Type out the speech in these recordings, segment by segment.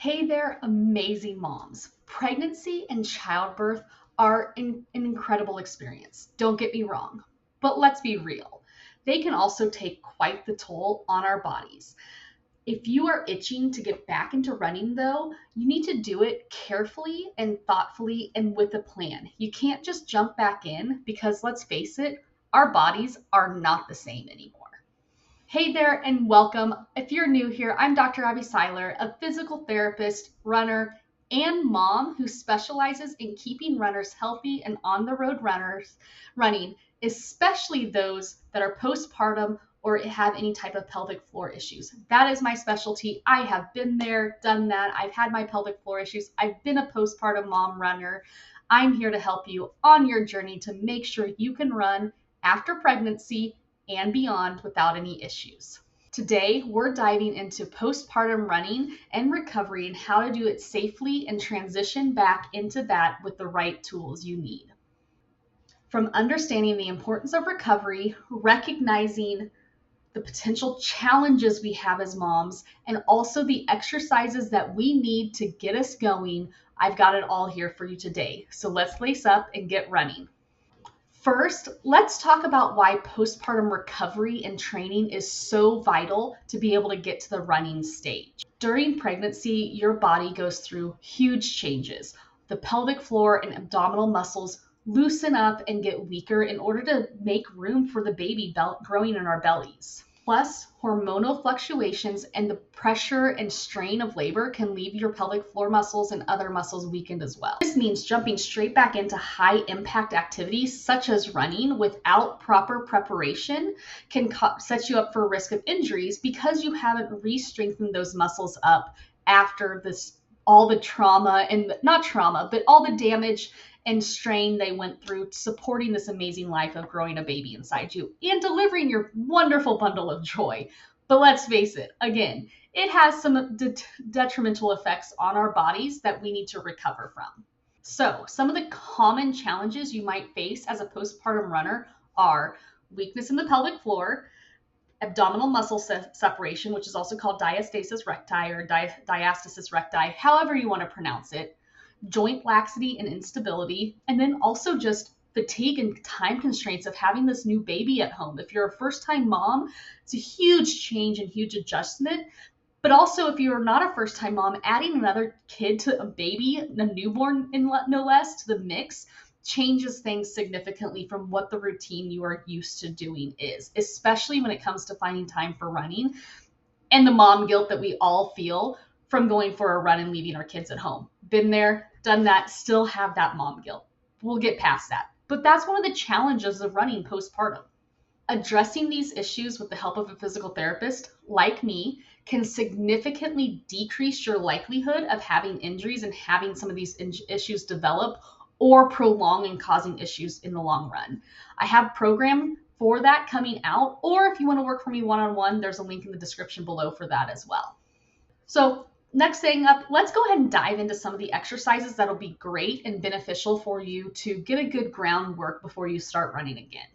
Hey there, amazing moms. Pregnancy and childbirth are an incredible experience. Don't get me wrong, but let's be real. They can also take quite the toll on our bodies. If you are itching to get back into running, though, you need to do it carefully and thoughtfully and with a plan. You can't just jump back in because, let's face it, our bodies are not the same anymore. Hey there and welcome. If you're new here, I'm Dr. Siler, a physical therapist, runner, and mom who specializes in keeping runners healthy and on the road running, especially those that are postpartum or have any type of pelvic floor issues. That is my specialty. I have been there, done that. I've had my pelvic floor issues. I've been a postpartum mom runner. I'm here to help you on your journey to make sure you can run after pregnancy and beyond without any issues. Today, we're diving into postpartum running and recovery and how to do it safely and transition back into that with the right tools you need. From understanding the importance of recovery, recognizing the potential challenges we have as moms, and also the exercises that we need to get us going, I've got it all here for you today. So let's lace up and get running. First, let's talk about why postpartum recovery and training is so vital to be able to get to the running stage. During pregnancy, your body goes through huge changes. The pelvic floor and abdominal muscles loosen up and get weaker in order to make room for the baby growing in our bellies. Plus, hormonal fluctuations and the pressure and strain of labor can leave your pelvic floor muscles and other muscles weakened as well. This means jumping straight back into high impact activities such as running without proper preparation can set you up for a risk of injuries because you haven't re-strengthened those muscles up after all the trauma and not trauma, but all the damage and strain they went through supporting this amazing life of growing a baby inside you and delivering your wonderful bundle of joy. But let's face it, again, it has some detrimental effects on our bodies that we need to recover from. So some of the common challenges you might face as a postpartum runner are weakness in the pelvic floor, abdominal muscle separation, which is also called diastasis recti or diastasis recti, however you want to pronounce it, joint laxity and instability, and then also just fatigue and time constraints of having this new baby at home. If you're a first-time mom, it's a huge change and huge adjustment. But also, if you're not a first-time mom, adding another kid to a baby, a newborn no less, to the mix changes things significantly from what the routine you are used to doing is, especially when it comes to finding time for running and the mom guilt that we all feel from going for a run and leaving our kids at home. Been there, done that, still have that mom guilt. We'll get past that. But that's one of the challenges of running postpartum. Addressing these issues with the help of a physical therapist like me can significantly decrease your likelihood of having injuries and having some of these issues develop or prolong and causing issues in the long run. I have a program for that coming out, or if you want to work for me one-on-one, there's a link in the description below for that as well. So next thing up, let's go ahead and dive into some of the exercises that'll be great and beneficial for you to get a good groundwork before you start running again.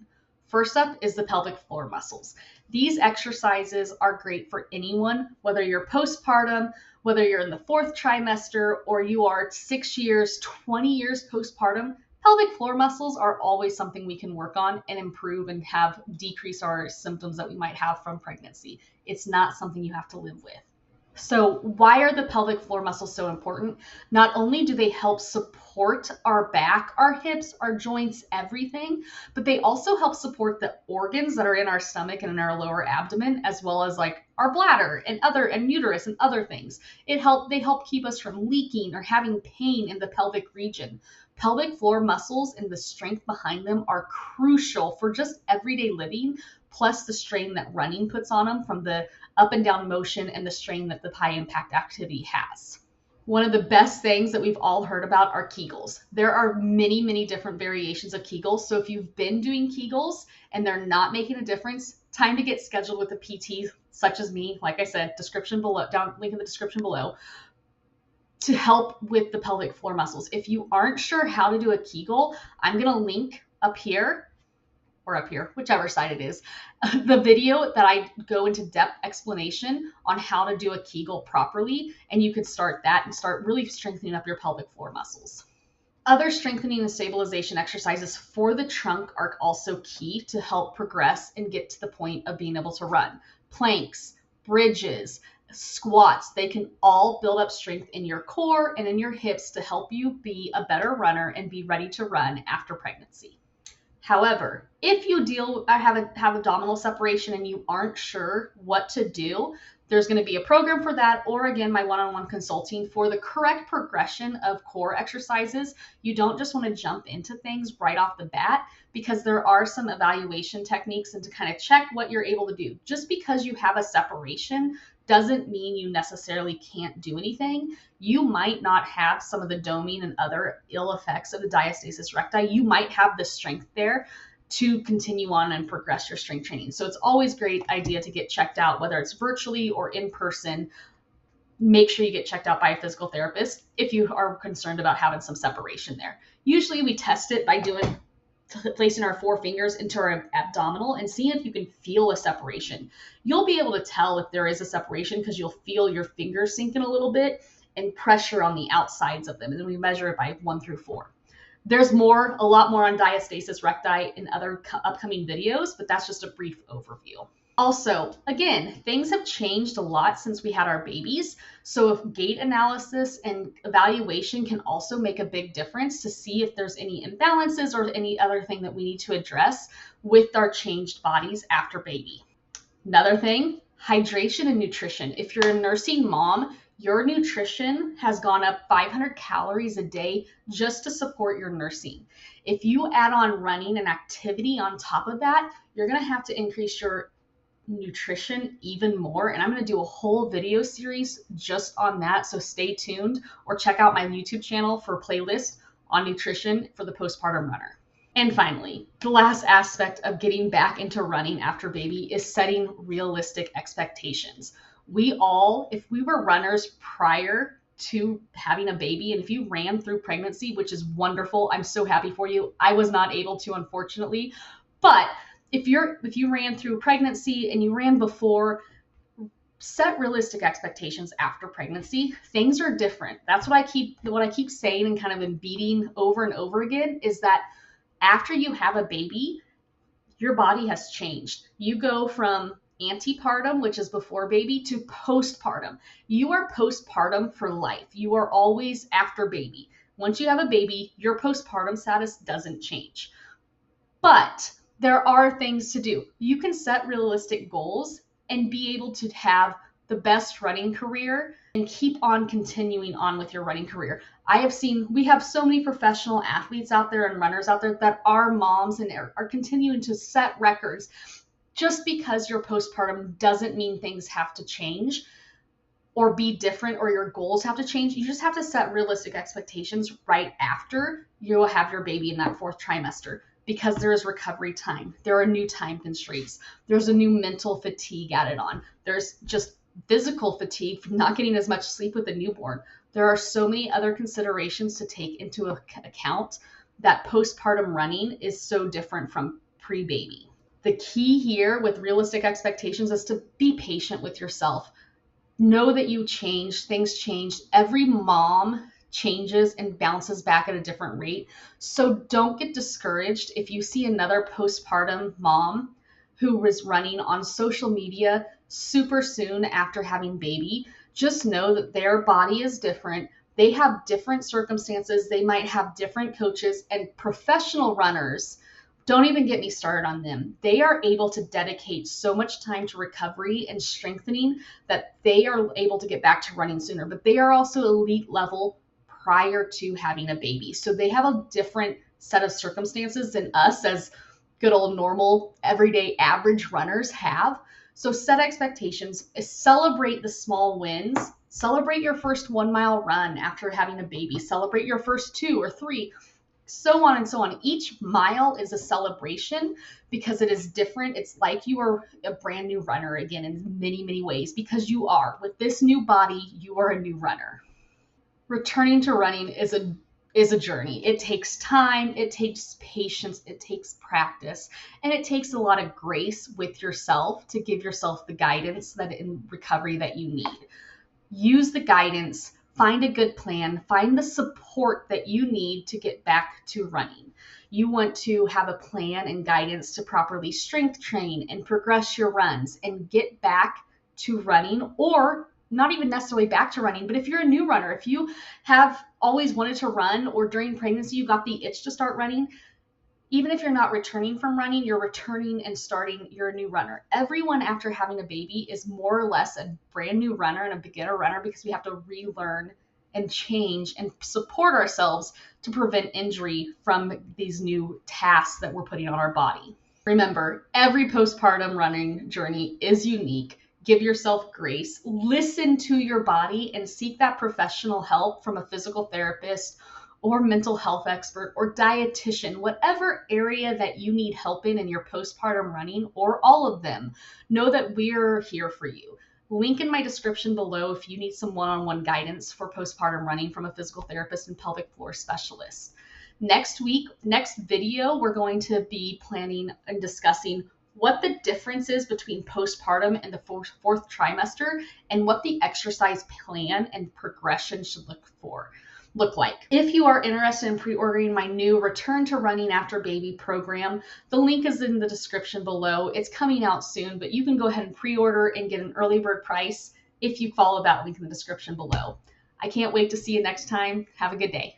First up is the pelvic floor muscles. These exercises are great for anyone, whether you're postpartum, whether you're in the 4th trimester, or you are 6 years, 20 years postpartum. Pelvic floor muscles are always something we can work on and improve and have decrease our symptoms that we might have from pregnancy. It's not something you have to live with. So why are the pelvic floor muscles so important? Not only do they help support our back, our hips, our joints, everything, but they also help support the organs that are in our stomach and in our lower abdomen, as well as like our bladder and uterus and other things. They help keep us from leaking or having pain in the pelvic region. Pelvic floor muscles and the strength behind them are crucial for just everyday living, plus the strain that running puts on them from the up and down motion and the strain that the high impact activity has. One of the best things that we've all heard about are Kegels. There are many, many different variations of Kegels. So if you've been doing Kegels and they're not making a difference, time to get scheduled with a PT such as me. Like I said, link in the description below, to help with the pelvic floor muscles. If you aren't sure how to do a Kegel, I'm going to link up here or up here, whichever side it is, the video that I go into depth explanation on how to do a Kegel properly, and you could start that and start really strengthening up your pelvic floor muscles. Other strengthening and stabilization exercises for the trunk are also key to help progress and get to the point of being able to run. Planks, bridges, squats, they can all build up strength in your core and in your hips to help you be a better runner and be ready to run after pregnancy. However, if you have abdominal separation and you aren't sure what to do, there's going to be a program for that, or again, my one-on-one consulting for the correct progression of core exercises. You don't just want to jump into things right off the bat, because there are some evaluation techniques and to kind of check what you're able to do. Just because you have a separation doesn't mean you necessarily can't do anything. You might not have some of the domine and other ill effects of the diastasis recti. You might have the strength there to continue on and progress your strength training. So it's always a great idea to get checked out, whether it's virtually or in person. Make sure you get checked out by a physical therapist if you are concerned about having some separation there. Usually we test it by placing our 4 fingers into our abdominal and seeing if you can feel a separation. You'll be able to tell if there is a separation because you'll feel your fingers sinking a little bit and pressure on the outsides of them. And then we measure it by 1 through 4. There's a lot more on diastasis recti in other upcoming videos, but that's just a brief overview. Also, again, things have changed a lot since we had our babies. So if gait analysis and evaluation can also make a big difference to see if there's any imbalances or any other thing that we need to address with our changed bodies after baby. Another thing, hydration and nutrition. If you're a nursing mom, your nutrition has gone up 500 calories a day just to support your nursing. If you add on running and activity on top of that, you're going to have to increase your nutrition even more, and I'm going to do a whole video series just on that, so stay tuned or check out my YouTube channel for a playlist on nutrition for the postpartum runner. And finally, the last aspect of getting back into running after baby is setting realistic expectations. If we were runners prior to having a baby, and if you ran through pregnancy, which is wonderful, I'm so happy for you. I was not able to, unfortunately, but if you ran through pregnancy and you ran before, set realistic expectations after pregnancy. Things are different. That's what I keep saying and kind of been beating over and over again, is that after you have a baby, your body has changed. You go from antepartum, which is before baby, to postpartum. You are postpartum for life. You are always after baby. Once you have a baby, your postpartum status doesn't change. But there are things to do. You can set realistic goals and be able to have the best running career and keep on continuing on with your running career. We have so many professional athletes out there and runners out there that are moms and are continuing to set records. Just because you're postpartum doesn't mean things have to change or be different or your goals have to change. You just have to set realistic expectations right after you will have your baby in that 4th trimester. Because there is recovery time. There are new time constraints. There's a new mental fatigue added on. There's just physical fatigue from not getting as much sleep with a newborn. There are so many other considerations to take into account that postpartum running is so different from pre-baby. The key here with realistic expectations is to be patient with yourself. Know that you change, things change. Every mom changes and bounces back at a different rate. So don't get discouraged if you see another postpartum mom who was running on social media super soon after having baby. Just know that their body is different. They have different circumstances. They might have different coaches, and professional runners, don't even get me started on them. They are able to dedicate so much time to recovery and strengthening that they are able to get back to running sooner, but they are also elite level prior to having a baby. So they have a different set of circumstances than us as good old normal, everyday average runners have. So set expectations, celebrate the small wins, celebrate your first 1 mile run after having a baby, celebrate your first 2 or 3, so on and so on. Each mile is a celebration because it is different. It's like you are a brand new runner again in many, many ways, because you are. With this new body, you are a new runner. Returning to running is a is a journey. It takes time, it takes patience, it takes practice, and it takes a lot of grace with yourself to give yourself the guidance that in recovery that you need. Use the guidance, find a good plan, find the support that you need to get back to running. You want to have a plan and guidance to properly strength train and progress your runs and get back to running, or not even necessarily back to running, but if you're a new runner, if you have always wanted to run or during pregnancy you got the itch to start running, even if you're not returning from running, you're returning and starting, you're a new runner. Everyone after having a baby is more or less a brand new runner and a beginner runner because we have to relearn and change and support ourselves to prevent injury from these new tasks that we're putting on our body. Remember, every postpartum running journey is unique. Give yourself grace, listen to your body, and seek that professional help from a physical therapist or mental health expert or dietitian, whatever area that you need help in your postpartum running, or all of them. Know that we're here for you. Link in my description below if you need some one-on-one guidance for postpartum running from a physical therapist and pelvic floor specialist. Next video, we're going to be planning and discussing what the difference is between postpartum and the fourth trimester and what the exercise plan and progression should look like. If you are interested in pre-ordering my new Return to Running After Baby program, the link is in the description below. It's coming out soon, but you can go ahead and pre-order and get an early bird price if you follow that link in the description below. I can't wait to see you next time. Have a good day.